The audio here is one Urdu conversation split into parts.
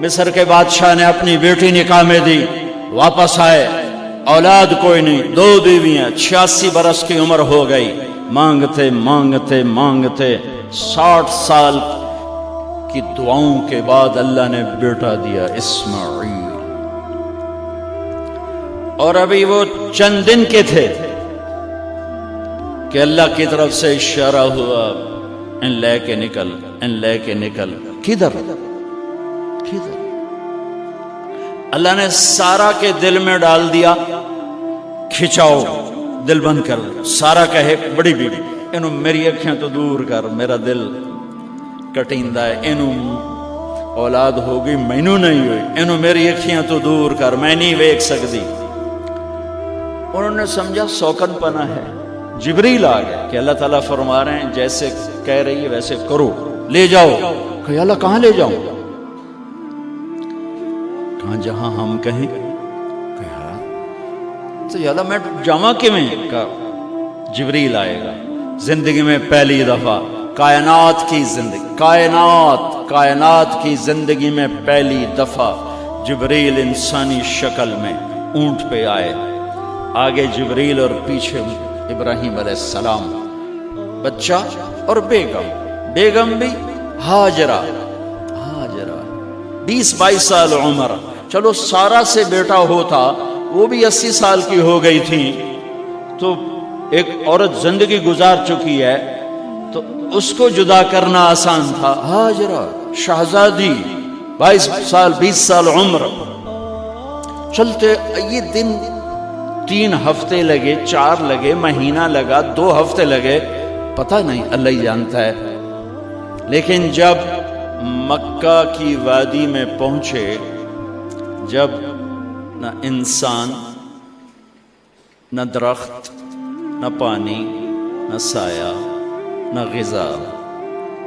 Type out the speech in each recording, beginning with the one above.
مصر کے بادشاہ نے اپنی بیٹی نکاح میں دی، واپس آئے، اولاد کوئی نہیں، 2 بیویاں، 86 برس کی عمر ہو گئی، مانگتے مانگتے مانگتے 60 سال کی دعاؤں کے بعد اللہ نے بیٹا دیا، اسماعیل۔ اور ابھی وہ چند دن کے تھے کہ اللہ کی طرف سے اشارہ ہوا، ان لے کے نکل، ان لے کے نکل۔ کدھر؟ کدھر؟ اللہ نے سارا کے دل میں ڈال دیا، کھچاؤ، دل بند کر۔ سارا کہے بڑی بیوی، انہوں میری اکھیاں تو دور کر، میرا دل کٹیندہ ہے، انہوں اولاد ہوگی مینوں نہیں ہوئی، انہوں میری اکھیاں تو دور کر، میں نہیں ویکھ سکتی۔ انہوں نے سمجھا سوکن پنا ہے۔ جبریل آ گئے کہ اللہ تعالیٰ فرما رہے ہیں جیسے کہہ رہی ہے ویسے کرو، لے جاؤ۔ کہ اللہ کہاں لے جاؤں؟ کہاں جہاں ہم کہیں۔ تو اللہ میں جامع کیویں؟ کہا جبریل آئے گا زندگی میں پہلی دفعہ، کائنات کی زندگی، کائنات کی زندگی میں پہلی دفعہ جبریل انسانی شکل میں اونٹ پہ آئے، آگے جبریل اور پیچھے ابراہیم علیہ السلام، بچہ اور بیگم بھی ہاجرہ 20-22 سال عمر۔ چلو سارا سے بیٹا ہوتا، وہ بھی 80 سال کی ہو گئی تھی، تو ایک عورت زندگی گزار چکی ہے تو اس کو جدا کرنا آسان تھا۔ ہاجرہ شہزادی 22 سال 20 سال عمر۔ چلتے یہ دن 3 ہفتے لگے، 4 لگے، مہینہ لگا، 2 ہفتے لگے، پتہ نہیں، اللہ ہی جانتا ہے۔ لیکن جب مکہ کی وادی میں پہنچے، جب نہ انسان، نہ درخت، نہ پانی، نہ سایہ، نہ غذا،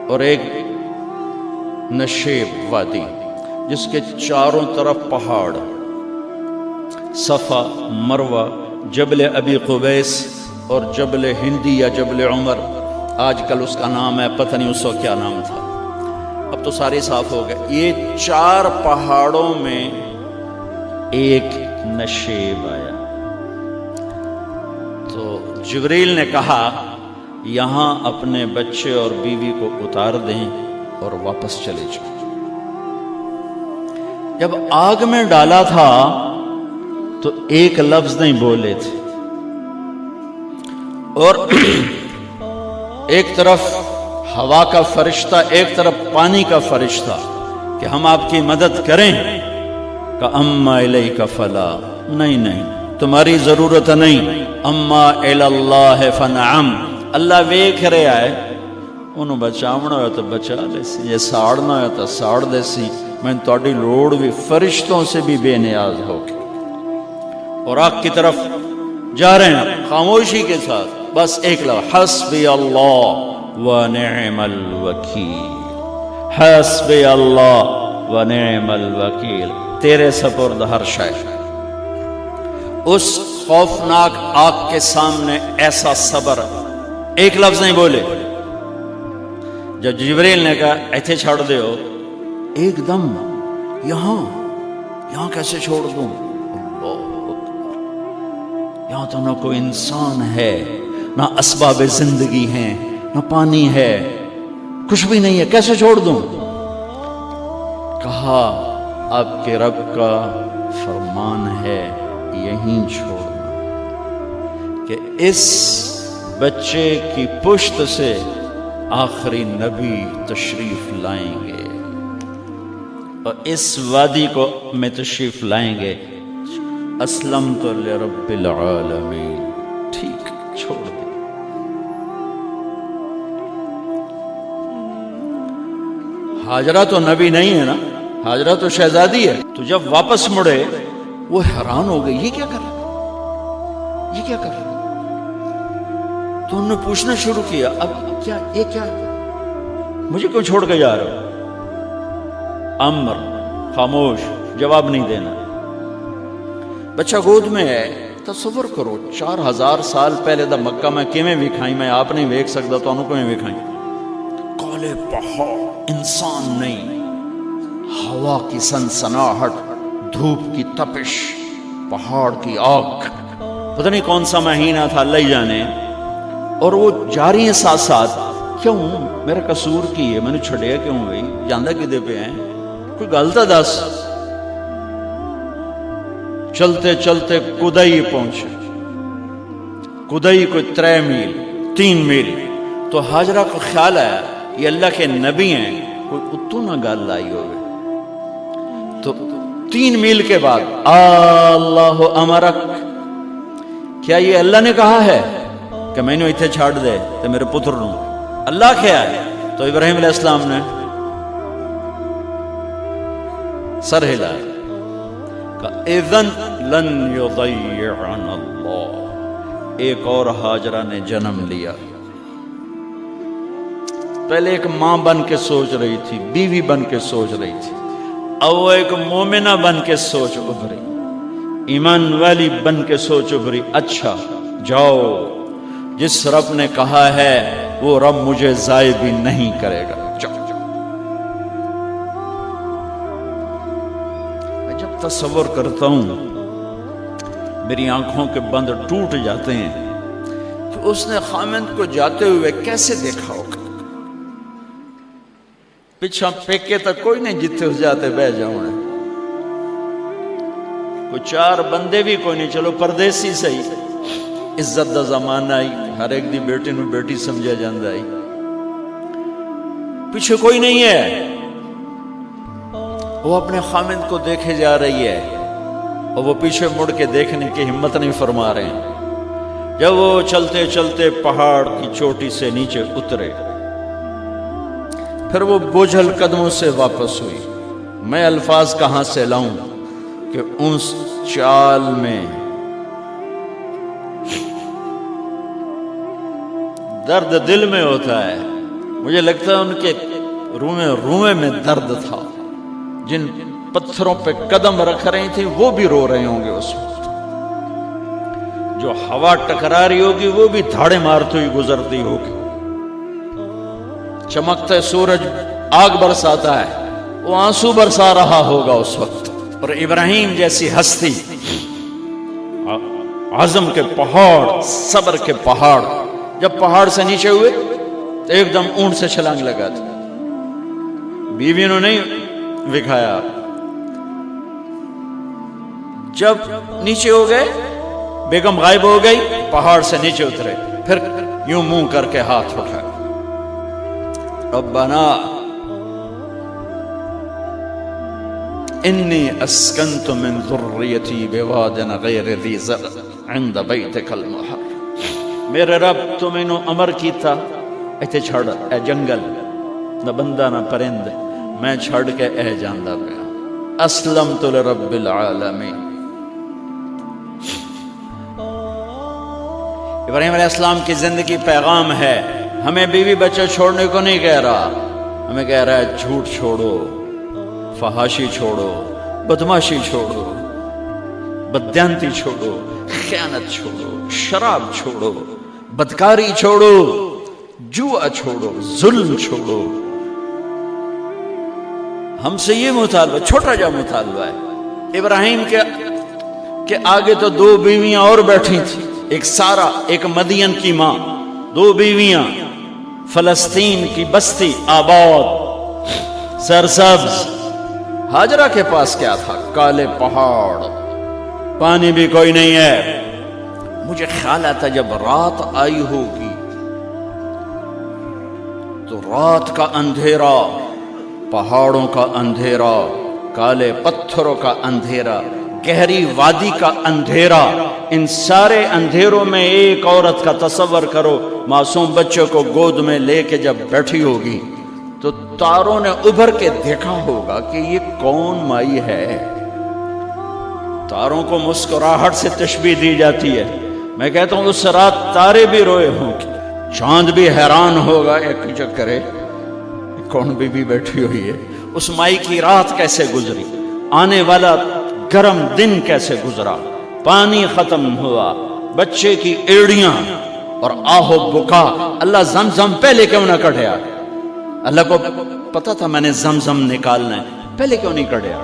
اور ایک نشیب وادی جس کے چاروں طرف پہاڑ، صفا، مروہ، جبل ابی قبیس اور جبل ہندی یا جبل عمر، آج کل اس کا نام ہے، پتہ نہیں اس وقت کیا نام تھا، اب تو سارے صاف ہو گئے۔ یہ 4 پہاڑوں میں ایک نشیب آیا، تو جبریل نے کہا یہاں اپنے بچے اور بیوی کو اتار دیں اور واپس چلے جائیں۔ جب آگ میں ڈالا تھا تو ایک لفظ نہیں بولے تھے، اور ایک طرف ہوا کا فرشتہ، ایک طرف پانی کا فرشتہ کہ ہم آپ کی مدد کریں، کہ اما الیک فلا، نہیں تمہاری ضرورت نہیں، اما اللہ فنعم، اللہ ویکھ رہا ہے، انہوں بچاونا ہوا تو بچا لے سی، یہ ساڑنا ہوا تو ساڑ دے سی، میں تہاڈی لوڑ بھی فرشتوں سے بھی بے نیاز ہو کے۔ اور آگ کی طرف جا رہے ہیں خاموشی کے ساتھ، بس ایک لفظ، حسبی اللہ ونعم الوکیل، حسبی اللہ ونعم الوکیل، تیرے سپرد ہر شے۔ اس خوفناک آگ کے سامنے ایسا صبر، ایک لفظ نہیں بولے۔ جب جبریل نے کہا ایتھے چھوڑ دے ہو، ایک دم یہاں کیسے چھوڑ دوں؟ یہاں تو نہ کوئی انسان ہے، نہ اسباب زندگی ہیں، نہ پانی ہے، کچھ بھی نہیں ہے، کیسے چھوڑ دوں؟ کہا آپ کے رب کا فرمان ہے یہیں چھوڑنا، کہ اس بچے کی پشت سے آخری نبی تشریف لائیں گے اور اس وادی کو میں تشریف لائیں گے۔ اسلمت لرب العالمین، ٹھیک چھوڑ دے۔ ہاجرہ تو نبی نہیں ہے نا، ہاجرہ تو شہزادی ہے۔ تو جب واپس مڑے وہ حیران ہو گئی، یہ کیا کر رہا، یہ کیا کر رہا؟ تو انہوں نے پوچھنا شروع کیا، اب کیا، یہ کیا، مجھے کیوں چھوڑ کے جا رہے ہو؟ امر، خاموش، جواب نہیں دینا۔ بچہ گود میں ہے، تصور کرو 4000 سال پہلے دا مکہ میں کیویں وکھائی، میں آپ نہیں ویکھ سکتا تو انہوں کیویں وکھائی؟ کالے پہاڑ، انسان نہیں، ہوا کی سنسناہٹ، دھوپ کی تپش، پہاڑ کی آگ، پتہ نہیں کون سا مہینہ تھا اللہ ہی جانے، اور وہ جاری ہیں ساتھ ساتھ. کیوں میرا قصور کی ہے، میں نے چھڑیا کیوں بھائی، جاندہ کدے پہ ہیں، کوئی غلطہ دس. چلتے چلتے کدئی پہنچے. کدئی کوئی 3 میل 3 میل. تو ہاجرہ کو خیال آیا یہ اللہ کے نبی ہیں، کوئی اتو نہ گال لائی ہوئے. تو 3 میل کے بعد اللہ امرک، کیا یہ اللہ نے کہا ہے کہ میں نے اتنے چھاڑ دے تو میرے پتر نو اللہ کیا ہے؟ تو ابراہیم علیہ السلام نے سر ہلایا کہ اذن لن یضیعنا اللہ. ایک اور ہاجرہ نے جنم لیا. پہلے ایک ماں بن کے سوچ رہی تھی، بیوی بن کے سوچ رہی تھی، اب وہ ایک مومنہ بن کے سوچ ابھری، ایمان والی بن کے سوچ ابھری. اچھا جاؤ، جس رب نے کہا ہے وہ رب مجھے ضائع بھی نہیں کرے گا. جاؤ. میں جب تصور کرتا ہوں میری آنکھوں کے بند ٹوٹ جاتے ہیں کہ اس نے خامند کو جاتے ہوئے کیسے دیکھا ہوگا. پیچھا پیکے تک کوئی نہیں جتے ہو جاتے بہ جاؤں، کوئی 4 بندے بھی کوئی نہیں، چلو پردیسی صحیح، عزت دا زمانہ آئی، ہر ایک دی بیٹی نو بیٹی سمجھا جاندہ آئی، پیچھے کوئی نہیں ہے. وہ اپنے خامند کو دیکھے جا رہی ہے اور وہ پیچھے مڑ کے دیکھنے کی ہمت نہیں فرما رہے ہیں. جب وہ چلتے چلتے پہاڑ کی چوٹی سے نیچے اترے، پھر وہ بوجھل قدموں سے واپس ہوئی. میں الفاظ کہاں سے لاؤں کہ اس چال میں درد دل میں ہوتا ہے. مجھے لگتا ہے ان کے روئے میں درد تھا. جن پتھروں پہ قدم رکھ رہی تھی وہ بھی رو رہے ہوں گے اس وقت. جو ہوا ٹکرا رہی ہوگی وہ بھی دھاڑے مارتی ہوئی گزرتی ہوگی. چمکتا سورج آگ برساتا ہے، وہ آنسو برسا رہا ہوگا اس وقت. اور ابراہیم جیسی ہستی، عزم کے پہاڑ، صبر کے پہاڑ، جب پہاڑ سے نیچے ہوئے تو ایک دم اونٹ سے چھلانگ لگا تھا. بیوی نے نہیں دکھایا. جب نیچے ہو گئے، بیگم غائب ہو گئی، پہاڑ سے نیچے اترے، پھر یوں منہ کر کے ہاتھ اٹھا، ربنا انی اسکنت من ذریتی بواد غیر ذی زرع عند بیتک المحرم. میرے رب تو میں نے امر کیتا ایتھے چھڑ، اے جنگل نہ بندہ نہ پرند، میں چھڑ کے اے جاندہ پہ اسلمت لرب العالمین. ابراہیم علیہ السلام کی زندگی پیغام ہے. ہمیں بیوی بچے چھوڑنے کو نہیں کہہ رہا، ہمیں کہہ رہا ہے جھوٹ چھوڑو، فحاشی چھوڑو، بدماشی چھوڑو، بددیانتی چھوڑو، خیانت چھوڑو، شراب چھوڑو، بدکاری چھوڑو، جوا چھوڑو، ظلم چھوڑو. ہم سے یہ مطالبہ، چھوٹا جا مطالبہ ہے. ابراہیم کے آگے تو 2 بیویاں اور بیٹھی تھیں، ایک سارا، ایک مدین کی ماں، 2 بیویاں. فلسطین کی بستی آباد، سرسبز. ہاجرہ کے پاس کیا تھا؟ کالے پہاڑ، پانی بھی کوئی نہیں ہے. مجھے خیال آتا جب رات آئی ہوگی تو رات کا اندھیرا، پہاڑوں کا اندھیرا، کالے پتھروں کا اندھیرا، گہری وادی کا اندھیرا، ان سارے اندھیروں میں ایک عورت کا تصور کرو، معصوم بچے کو گود میں لے کے جب بیٹھی ہوگی تو تاروں نے ابھر کے دیکھا ہوگا کہ یہ کون مائی ہے. تاروں کو مسکراہٹ سے تشبیہ دی جاتی ہے. میں کہتا ہوں اس رات تارے بھی روئے ہوں گے، چاند بھی حیران ہوگا، ایک چکرے کون بی بی بیٹھی ہوئی ہے. اس مائی کی رات کیسے گزری، آنے والا گرم دن کیسے گزرا، پانی ختم ہوا، بچے کی ایڑیاں اور آہو بکا. اللہ زمزم پہلے کیوں نہ کٹیا؟ اللہ کو پتا تھا میں نے زمزم نکالنا ہے. پہلے کیوں نہیں کڑیا؟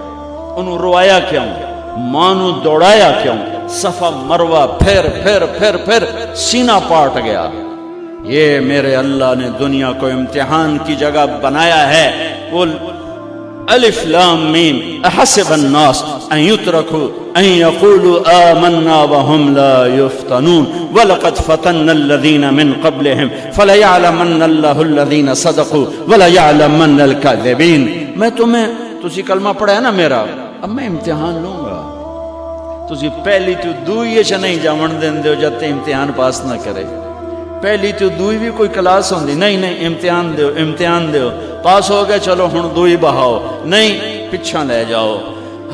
انہوں روایا کیوں؟ مانو دوڑایا کیوں؟ صفا مروا پھر پھر پھر پھر سینہ پاٹ گیا۔ یہ میرے اللہ نے دنیا کو امتحان کی جگہ بنایا ہے۔ وہ الف لام میم احسب الناس ان يتركوا ان يقولوا آمنا وهم لا يفتنون ولقد فتنا الذين من قبلهم فليعلمن الله الذين صدقوا وليعلمن الكاذبين۔ میں تمہیں تسی کلمہ پڑھا ہے نا میرا، اب میں امتحان لوں گا۔ تسی پہلی تو دوئی چ نہیں جاون دین دیو جب تے امتحان پاس نہ کرے۔ پہلی تو دوئی بھی کوئی کلاس ہوندی نہیں، نہیں امتحان دیو امتحان دیو، پاس ہو گئے چلو ہن دوئی بہاؤ، نہیں پچھا لے جاؤ۔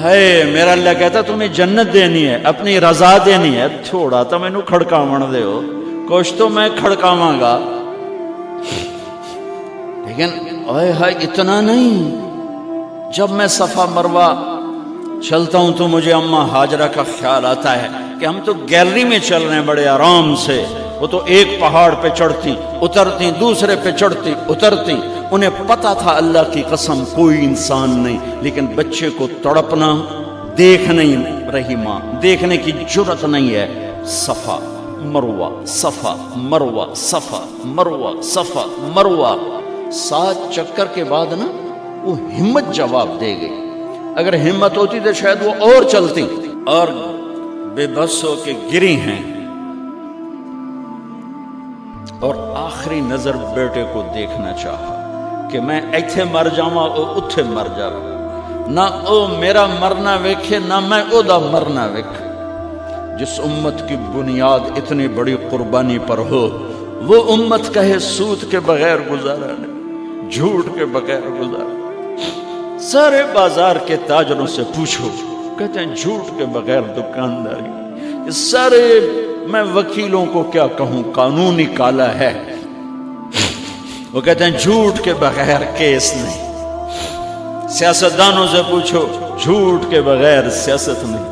ہے میرا اللہ کہتا تمہیں جنت دینی ہے، اپنی رضا دینی ہے، تھوڑا تو مینوں کھڑکاون دیو، کچھ تو میں کھڑکاواں گا، لیکن اوئے ہائے اتنا نہیں۔ جب میں صفا مروہ چلتا ہوں تو مجھے اماں ہاجرہ کا خیال آتا ہے کہ ہم تو گیلری میں چل رہے ہیں بڑے آرام سے، وہ تو ایک پہاڑ پہ چڑھتی اترتی، دوسرے پہ چڑھتی اترتی، انہیں پتا تھا اللہ کی قسم کوئی انسان نہیں، لیکن بچے کو تڑپنا دیکھ نہیں رہی ماں، دیکھنے کی جرت نہیں ہے۔ صفا مروہ صفا مروہ صفا مروہ صفا مروہ، 7 چکر کے بعد نا وہ ہمت جواب دے گئی۔ اگر ہمت ہوتی تو شاید وہ اور چلتی، اور بے بس ہو کے گری ہیں، اور آخری نظر بیٹے کو دیکھنا چاہا کہ میں ایتھے مر جاواں او اتھے مر جاواں، نہ او میرا مرنا ویکھے نہ میں او دا مرنا ویکھ۔ جس امت کی بنیاد اتنی بڑی قربانی پر ہو، وہ امت کہے سود کے بغیر گزارا نہیں، جھوٹ کے بغیر گزارا۔ سارے بازار کے تاجروں سے پوچھو، کہتے ہیں جھوٹ کے بغیر دکانداری۔ سارے میں وکیلوں کو کیا کہوں، قانون نکالا ہے، وہ کہتے ہیں جھوٹ کے بغیر کیس نہیں۔ سیاستدانوں سے پوچھو، جھوٹ کے بغیر سیاست نہیں۔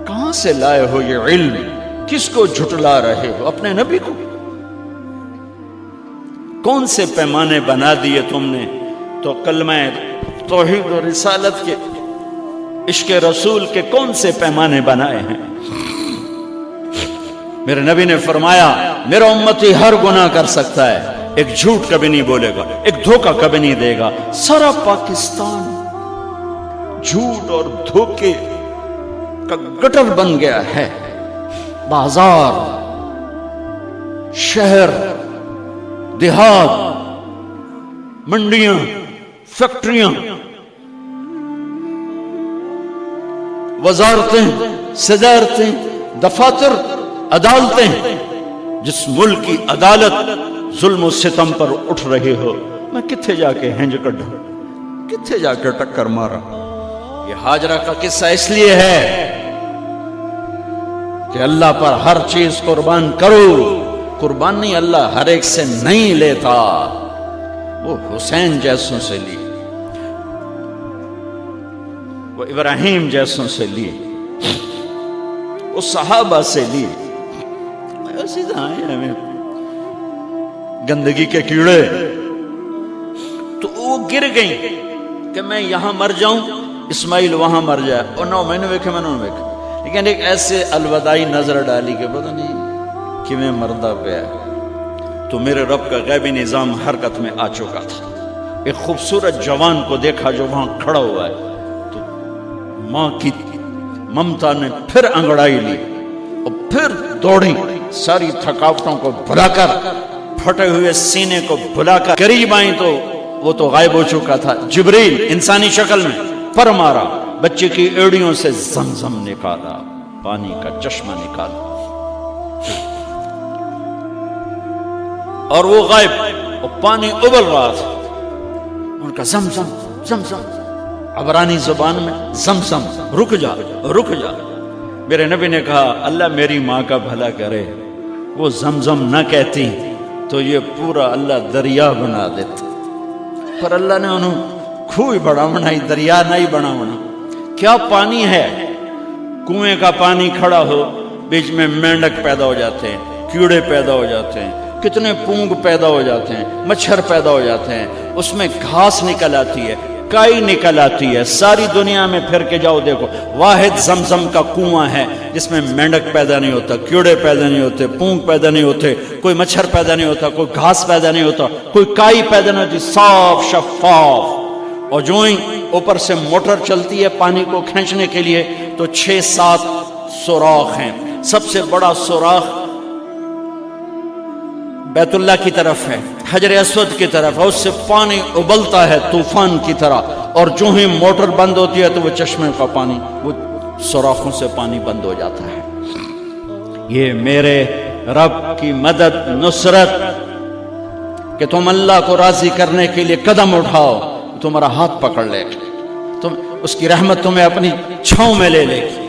کہاں سے لائے ہو یہ علم؟ کس کو جھٹلا رہے ہو؟ اپنے نبی کو؟ کون سے پیمانے بنا دیے تم نے؟ تو کلمہ توحید و رسالت کے، عشق رسول کے کون سے پیمانے بنائے ہیں؟ میرے نبی نے فرمایا میرا امتی ہر گناہ کر سکتا ہے، ایک جھوٹ کبھی نہیں بولے گا، ایک دھوکہ کبھی نہیں دے گا۔ سارا پاکستان جھوٹ اور دھوکے کا گٹر بن گیا ہے۔ بازار، شہر، دیہات، منڈیاں، فیکٹریاں، وزارتیں، صدارتیں، دفاتر، عدالتیں، جس ملک کی عدالت ظلم و ستم پر اٹھ رہی ہو، میں کتھے جا کے ہنج کڈھا، کتھے جا کے ٹکر مارا۔ یہ ہاجرہ کا قصہ اس لیے ہے کہ اللہ پر ہر چیز قربان کرو۔ قربان نہیں، اللہ ہر ایک سے نہیں لیتا، وہ حسین جیسوں سے لی، وہ ابراہیم جیسوں سے لی، وہ صحابہ سے لی۔ سیدھا آئے ہمیں گندگی کے کیڑے، تو وہ گر گئیں کہ میں یہاں مر جاؤں، اسماعیل وہاں مر جائے، اور نو میں نے ویکھے میں نے ویکھے، لیکن ایک ایسے الوداعی نظر ڈالی کہ پتہ نہیں کہ میں مردہ پہ ہے۔ تو میرے رب کا غیبی نظام حرکت میں آ چکا تھا۔ ایک خوبصورت جوان کو دیکھا جو وہاں کھڑا ہوا ہے، تو ماں کی ممتا نے پھر انگڑائی لی اور پھر دوڑی، ساری تھکاوٹوں کو بھلا کر، پھٹے ہوئے سینے کو بھلا کر قریب آئیں تو وہ تو غائب ہو چکا تھا۔ جبریل انسانی شکل میں پر مارا، بچے کی ایڑیوں سے زمزم نکالا، پانی کا چشمہ نکالا، اور وہ غائب، اور پانی ابل رہا تھا۔ ان کا زمزم زمزم، عبرانی زبان میں زمزم، رک جا رک جا۔ میرے نبی نے کہا اللہ میری ماں کا بھلا کرے، وہ زمزم نہ کہتی تو یہ پورا اللہ دریا بنا دیتا، پر اللہ نے انہوں کھوئی بڑا بنائی، دریا نہیں بنا بنا۔ کیا پانی ہے؟ کنویں کا پانی کھڑا ہو، بیچ میں مینڈک پیدا ہو جاتے ہیں، کیڑے پیدا ہو جاتے ہیں، کتنے پونگ پیدا ہو جاتے ہیں، مچھر پیدا ہو جاتے ہیں، اس میں گھاس نکل آتی ہے، کائی نکل آتی ہے، ساری دنیا میں پھر کے جاؤ دیکھو، واحد زمزم کا کنواں ہے جس میں مینڈک پیدا نہیں ہوتا، کیڑے پیدا نہیں ہوتے، پونگ پیدا نہیں ہوتے، کوئی مچھر پیدا نہیں ہوتا، کوئی گھاس پیدا نہیں ہوتا، کوئی کائی پیدا نہیں ہوتی، صاف شفاف. اور جو ہی اوپر سے موٹر چلتی ہے پانی کو کھینچنے کے لیے تو 6-7 سوراخ ہیں. سب سے بڑا سوراخ بیت اللہ کی طرف ہے، حجر اسود کی طرف ہے، اس سے پانی ابلتا ہے طوفان کی طرح، اور جو ہی موٹر بند ہوتی ہے تو وہ چشمے کا پانی، وہ سوراخوں سے پانی بند ہو جاتا ہے. یہ میرے رب کی مدد، نصرت، کہ تم اللہ کو راضی کرنے کے لیے قدم اٹھاؤ، تمہارا ہاتھ پکڑ لے گا، تم اس کی رحمت تمہیں اپنی چھاؤں میں لے لے گی.